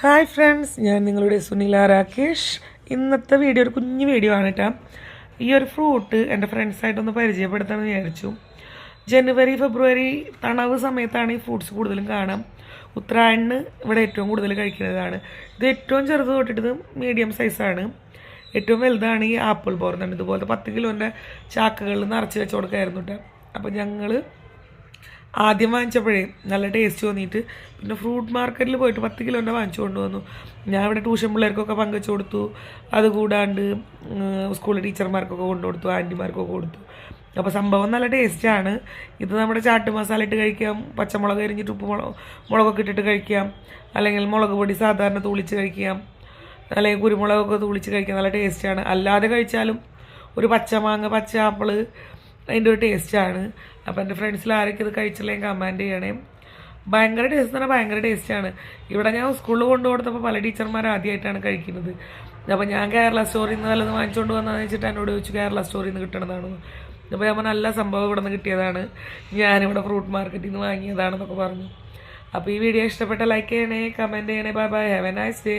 Hi friends, ഞാൻ നിങ്ങളുടെ സുനില രാകേഷ്. ഇന്നത്തെ വീഡിയോ ഒരു കുഞ്ഞു വീഡിയോ ആണ് കേട്ടോ. ഈ ഒരു ഫ്രൂട്ട് എൻ്റെ ഫ്രണ്ട്സായിട്ടൊന്ന് പരിചയപ്പെടുത്താമെന്ന് വിചാരിച്ചു. ജനുവരി ഫെബ്രുവരി തണവ് സമയത്താണ് ഈ ഫ്രൂട്ട്സ് കൂടുതലും കാണാം. ഉത്തരായണിന് ഇവിടെ ഏറ്റവും കൂടുതൽ കഴിക്കുന്നതാണ്. ഇത് ഏറ്റവും ചെറുത് തൊട്ടിട്ട് മീഡിയം സൈസാണ്. ഏറ്റവും വലുതാണ് ഈ ആപ്പിൾ പോർന്നുണ്ട്. ഇതുപോലത്തെ 10 കിലോൻ്റെ ചാക്കുകളിൽ നിറച്ച് വെച്ച് കൊടുക്കായിരുന്നു കേട്ടോ. അപ്പോൾ ഞങ്ങൾ ആദ്യം വാങ്ങിച്ചപ്പോഴേ നല്ല ടേസ്റ്റ് തോന്നിയിട്ട് പിന്നെ ഫ്രൂട്ട് മാർക്കറ്റിൽ പോയിട്ട് 10 കിലോൻ്റെ വാങ്ങിച്ചു കൊണ്ടുവന്നു. ഞാൻ ഇവിടെ ട്യൂഷൻ പിള്ളേർക്കൊക്കെ പങ്കുവെച്ച് കൊടുത്തു. അതുകൂടാണ്ട് സ്കൂളിൽ ടീച്ചർമാർക്കൊക്കെ കൊണ്ടു കൊടുത്തു, ആൻറ്റിമാർക്കൊക്കെ കൊടുത്തു. അപ്പോൾ സംഭവം നല്ല ടേസ്റ്റാണ്. ഇത് നമ്മുടെ ചാട്ട് മസാല ഇട്ട് കഴിക്കാം, പച്ചമുളക് എരിഞ്ഞിട്ട് മുളകൊക്കെ ഇട്ടിട്ട് കഴിക്കാം, അല്ലെങ്കിൽ മുളക് പൊടി സാധാരണ തൂളിച്ച് കഴിക്കാം, അല്ലെങ്കിൽ കുരുമുളകൊക്കെ തൂളിച്ച് കഴിക്കാം. നല്ല ടേസ്റ്റാണ്. അല്ലാതെ കഴിച്ചാലും ഒരു പച്ചമാങ്ങ, പച്ച ആപ്പിള് അതിൻ്റെ ഒരു ടേസ്റ്റാണ്. അപ്പോൾ എൻ്റെ ഫ്രണ്ട്സിൽ ആരൊക്കെ ഇത് കഴിച്ചില്ലെങ്കിൽ കമൻറ്റ് ചെയ്യണേ. ഭയങ്കര ടേസ്റ്റ് തന്നെ, ഭയങ്കര ടേസ്റ്റാണ്. ഇവിടെ ഞാൻ സ്കൂളിൽ കൊണ്ടു കൊടുത്തപ്പോൾ പല ടീച്ചർമാർ ആദ്യമായിട്ടാണ് കഴിക്കുന്നത്. അപ്പോൾ ഞാൻ കേരള സ്റ്റോറിൽ നിന്ന് വല്ലതും വാങ്ങിച്ചുകൊണ്ട് വന്നതെന്ന് വെച്ചിട്ട് എന്നോട് ചോദിച്ചു കേരള സ്റ്റോറിൽ നിന്ന് കിട്ടണതാണെന്ന്. അപ്പോൾ ഞാൻ നല്ല സംഭവം ഇവിടെ നിന്ന് കിട്ടിയതാണ്, ഞാനിവിടെ ഫ്രൂട്ട് മാർക്കറ്റിൽ നിന്ന് വാങ്ങിയതാണെന്നൊക്കെ പറഞ്ഞു. അപ്പോൾ ഈ വീഡിയോ ഇഷ്ടപ്പെട്ട ലൈക്ക് ചെയ്യണേ, കമൻറ്റ് ചെയ്യണേ. Bye bye, have A nice day.